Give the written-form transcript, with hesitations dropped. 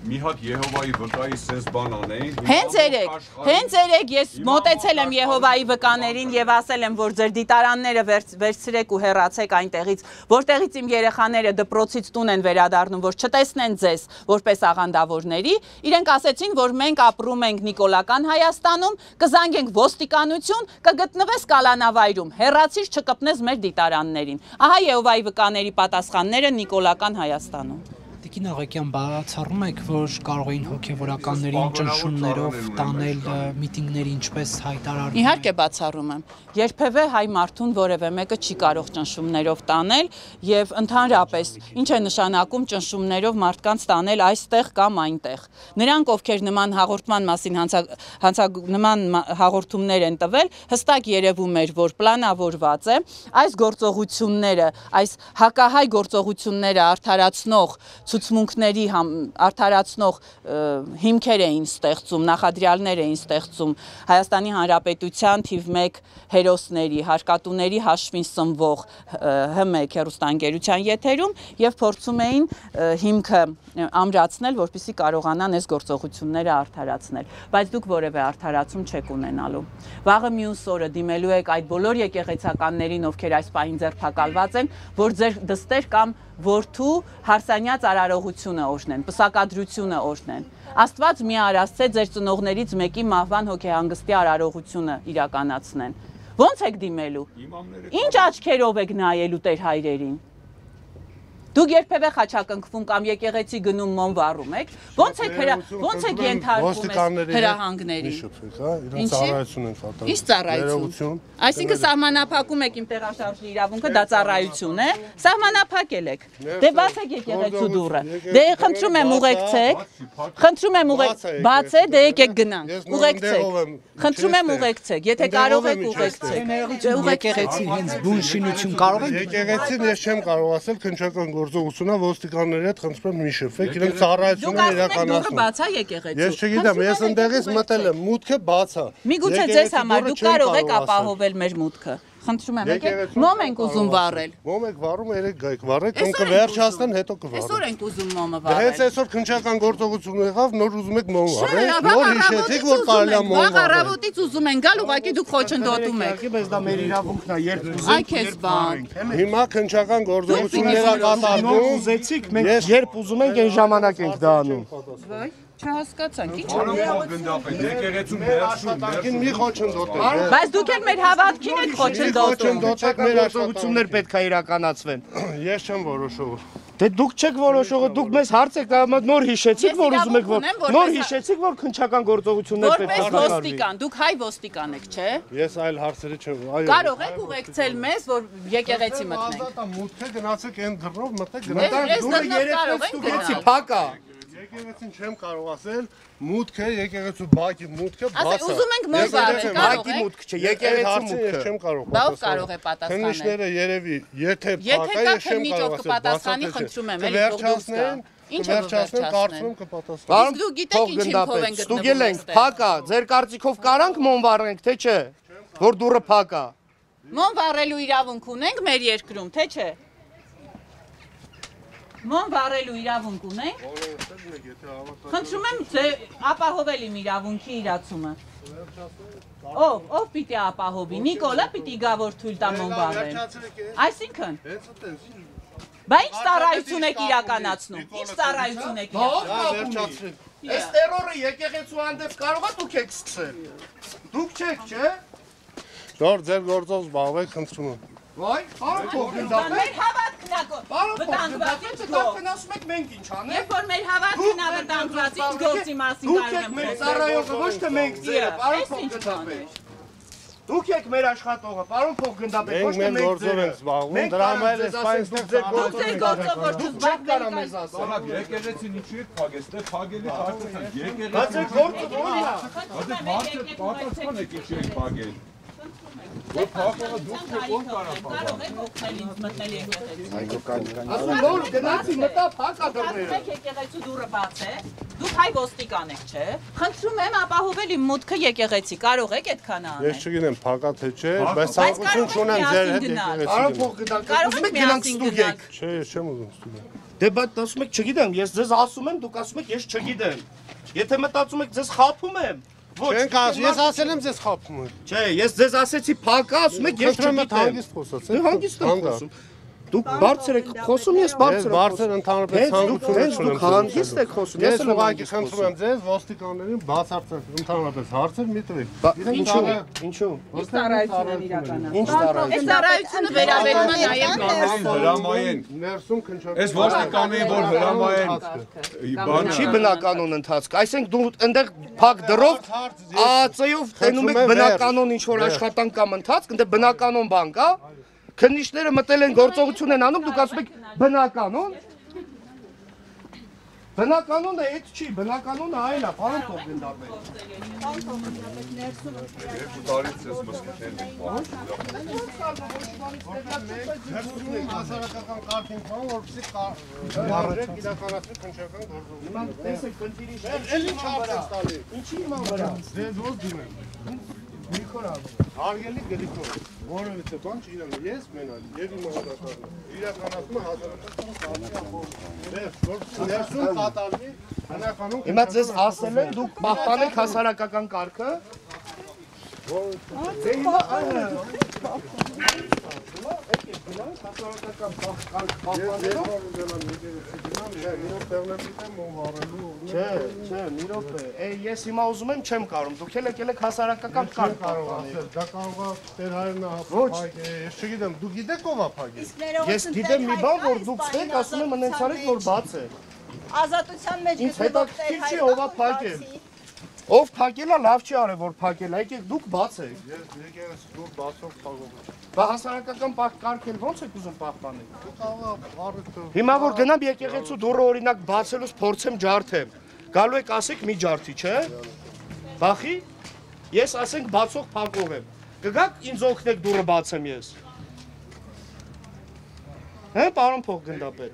մի հատ Եհովայի վկայի sense բան անեին։ Հենց երեք ես մոտեցել եմ Եհովայի վկաներին եւ ասել եմ, որ ձեր դիտարանները վերցրեք ու հեռացեք այնտեղից, որտեղից իմ երեխաները դպրոցից տուն են վերադառնում, որ չտեսնեն ձեզ որպես աղանդավորների, իրենք ասեցին, որ մենք ապրում ենք Նիկոլական Հայաստանում, կզանգենք ոստիկանություն, կգտնվես կալանավայրում, հեռացիր չկպնես մեր դիտարաններին։ Ահա Եհովայի վկաների պատասխանները Նիկոլական Հայաստանում։ Տիկին Աղակյան, բացառում եք, որ կարող էին հոգևորականներին ճնշումներով տանել միտինգների ինչպես հայտարարում։ Իհարկե բացառում եմ։ Երբևէ հայ մարդուն որևէ մեկը չի կարող ճնշումներով տանել եւ ընդհանրապես ինչ է նշանակում ճնշումներով մարդկանց տանել այստեղ կամ այնտեղ։ Նրանք, ովքեր նման հաղորդման մասին նման հաղորդումներ են տվել, հստակ երևում էր, որ պլանավորված է այս գործողությունները, այս հակահայ գործողությունները արդարացնող ցուցմունքների արդարացնող հիմքեր էին ստեղծում, նախադրյալներ էին ստեղծում Հայաստանի Հանրապետության թիվ 1 հերոսների, հարկատուների հաշվին սնվող H1 հեռուստաընկերության եթերում եւ փորձում էին հիմքը ամրացնել, որպեսզի կարողանան այս գործողությունները արդարացնել, բայց դուք որևէ արդարացում չեք ունենալու։ Վաղը մյուս օրը դիմելու եք այդ բոլոր եկեղեցականներին, ովքեր այս պահին ձերբակալված են, որ ձեր դստեր կամ որդու հարսանյաց արարողությունը օրհնեն, պսակադրությունը օրհնեն։ Աստված մի արասցե ձեր ծնողներից մեկի մահվան հոգեհանգստի արարողությունը իրականացնեն։ Ո՞նց եք դիմելու։ Ինչ աչքերով եք նայելու Տեր հայրերին։ Դուք երբևէ խաչակնքվում կամ եկեղեցի գնում մոմ վառում եք, ոնց եք ենթարկում հրահանգների։ Իրենց ծառայություն են կատարում։ Ինչ ծառայություն։ Այսինքն սահմանափակում եք իմ տեղաշարժի իրավունքը, դա ծառայություն է, սահմանափակել եք։ Դե բացեք եկեղեցու դուռը։ Դե խնդրում եմ ուղեկցեք։ Բաց է, դե եկեք գնանք։ Ուղեկցեք։ Խնդրում եմ ուղեկցեք, եթե կարող եք ուղեկցեք։ Եկեղեցի հենց բուն շինություն կարող եք։ Եկեղեցին ես չեմ կարող ասել քննչական գործողությունը ոստիկանների հետ խնդրում եմ մի շփվեք, իրենք ծառայություն են իրականացնում։ Բաց է եկեղեցու։ Ես չգիտեմ, ես ընդեղից մտել եմ, մուտքը բաց է։ Միգուցե ձեզ համար դուք կարող եք ապահովել մեր մուտքը։ Խնդրում եմ, եկեք մոմ ենք ուզում վառել։ Մոմ եք վառում, երեք գայք վառեք, կամ կվերջացնեն, հետո կվառեն։ Այսօր ենք ուզում մոմը վառել։ Հենց այսօր քննչական գործողություն եղավ, նոր ուզում եք մոմ վառել։ Նոր հիշեցիք, որ կարելի է մոմ վառել։ Վաղ առավոտից ուզում են գալ, ուղղակի դուք խոչընդոտում եք։ Բայց դա մեր իրավունքն է, երբ ուզենք։ Այ քեզ բան։ Հիմա քննչական գործողությունները կատարվում։ Ուզեցիք, մենք երբ ուզում ենք այն ժամանակ ենք դա անում։ Վայ, չհասկացանք, ինչ եկեղեցում աշխատանքին մի խոչընդոտեք։ Բայց դուք եք մեր հավատքին եք խոչընդոտում։ Մեր Գործողություններ պետք է իրականացվեն։ Ես չեմ որոշող։ Դե դուք չեք որոշողը, դուք մեզ հարց եք տալիս, նոր հիշեցիք, որ ուզում եք որ նոր հիշեցիք, որ քննչական գործողություններ պետք է Որպես ոստիկան, դուք հայ ոստիկան եք, չէ։ Ես այլ հարցերի չեմ, այո։ Կարող եք ուղեկցել մեզ, որ եկեղեցի մտնենք։ Ազատ է, մուտքը գնացեք այն դռնով, մտեք Ես գնացեք։ դեռ կարող եք գնալ։ Փակա։ Եկեղեցին չեմ կարող ասել, մուտքը, եկեղեցու բակի մուտքը բաց է։ Ասեք, ուզում ենք մոմ վառել, կարող Բակի եք։ մուտք չէ, եկեղեցի մուտքը։ Չեմ կարող Բա ով կարող է պատասխանել։ Քննիչները երևի, եթե Եթե փակա, կա ես չեմ քննիչ, ով կարող ասել։ կպատասխանի, խնդրում եմ, էլի փոխ Վերջացնեն, կարծում կպատասխանեն։ Բարոն Դուք գիտեք ինչ հիմքով են ստուգել գտնվում ենք, փակա, ձեր կարծիքով կարանք մոմ վառենք, թե չէ, որ դուռը փակա։ Մոմ վառելու իրավունք ունենք մեր երկրում, թե չէ։ Մոմ վառելու իրավունք ունենք։ Խնդրում եմ ապահովել իմ իրավունքի իրացումը։ Ով պիտի ապահովի, Նիկոլը պիտի գա որ թույլ տա մոմ վառել։ Այսինքն Բա ինչ ծառայություն եք իրականացնում։ Ինչ ծառայություն եք իրականացնում։ Այս տերորը եկեղեցու հանդեպ կարող է դուք եք սկսել։ Դուք չեք, չէ։ Դոր ձեր գործով զբաղվեք, խնդրում եմ։ Վայ, բարոն փոխգնդապետ։ Մեր հավատքն վտանգված եք մենք ինչ անենք։ Երբ որ մեր հավատքն վտանգված ինչ գործի մասին Դուք եք մեր ծառայողը, ոչ թե մենք ձերը, բարոն փոխգնդապետ։ Դուք եք մեր աշխատողը, պարոն փոխգնդապետ, ոչ թե մենք գործով ենք զբաղվում, դրա համար է սպայստեղ Ձեր գործով որ չեք կարող մեզ ասել։ Բանակ եկեղեցին ինչու եք փագել, ստե փագելի հարցը եկեղեցին։ Բայց այդ գործը ո՞րն է։ Այդ մարդը պատասխան եք ինչու եք փագել։ Որ փակողը դուք եք ո՞ր կարող եք օգնել ինձ մտնել եկեղեցի։ Ասում նոր գնացի մտա փակա դռները։ Եկեղեցու դուռը բաց է։ Դուք հայ ոստիկան եք, չէ։ Խնդրում եմ ապահովել իմ մուտքը եկեղեցի։ Կարող եք այդքան անել։ Ես չգիտեմ փակա թե չէ, բայց ցանկություն չունեմ ձեր հետ եկեղեցի։ Պարոն փոխգնդապետ, ուզում եք գնանք ստուգեք։ Չէ, ես չեմ ուզում ստուգել։ Դե բայց ասում եք չգիտեմ, ես ձեզ ասում եմ, դուք ասում եք ես չգիտեմ։ Եթե մտածում եք ձեզ խափում եմ, ոչ։ Չենք ասում, ես ասել եմ ձեզ խափում եմ։ Չէ, ես ձեզ ասեցի փակա, ասում եք ես չգիտեմ։ Հանգիստ խոսացեք։ Դե հանգիստ եմ խոսում։ Դուք բարձր եք խոսում, ես բարձր եմ։ Բարձր ընդհանրապես ցանկություն դուք հանգիստ եք խոսում։ Ես ուղղակի խնդրում եմ ձեզ ոստիկաններին բացարձակ ընդհանրապես հարցեր մի տվեք։ Ինչու՞։ Ինչ ծառայություն իրականացնում։ Ինչ ծառայություն։ Այս ծառայությունը վերաբերում է նաև Հրամայեն։ Ներսում քննչական։ Այս ոստիկանին որ հրամայեն բան Չի բնականոն ընթացք։ Այսինքն դու այնտեղ փակ դրով ԱԱՑ-ով տենում եք բնականոն ինչ որ աշխատանք կամ ընթացք, այնտեղ բնականոն բան կա։ Քննիչները մտել են գործողություն են անում, դուք ասում եք բնականոն։ Բնականոնը այդ չի, բնականոնը այլ է, պարոն Փոխգնդապետ։ տարից ես մսկիթել Հասարակական կարգին բան, որպեսզի կարողանաք իրականացնել քննչական գործողություն։ Տեսեք, քննիրի Էլի չափ տալի։ ինչի իման վրա։ Ձեզ ո՞ր դիմեմ։ Հարգելի Գրիգոր, որովհետեւ բան չգիտեմ, ես մենալ եւ իմ հողատարը իրականացումը հասարակական կարգի ներսում կատարվի բնականոն։ Հիմա ձեզ ասել են դուք պահպանեք հասարակական կարգը։ Դե հիմա Չէ, մի րոպե։ Ես հիմա ուզում եմ չեմ կարող։ Դուք ելեք հասարակական կարգ կարող։ Դա կարող է Տեր հայրն փակել։ Ես չգիտեմ, դու գիտեք ով է փակել։ Ես գիտեմ մի բան, որ դուք ցեք ասում եմ ունեցարեք որ բաց է։ Ազատության մեջ Ինձ հետաքրքիր չի ով է փակել։ Ով փակելա լավ չի արել որ փակել, եկեք դուք բաց եք։ Ես եկես դու բացող փակող։ Բա հասարակական կարգել ո՞նց եք ուզում պահպանել։ Դու կարող ես առիթը։ Հիմա որ գնամ եկեղեցու դուռը օրինակ բացելուց փորձեմ ջարդեմ։ Գալու եք ասեք մի ջարդի, չէ՞։ Բախի։ Ես ասենք բացող փակող եմ։ Կգաք ինձ օգնեք դուռը բացեմ ես։ Հա, պարոն Փոխգնդապետ։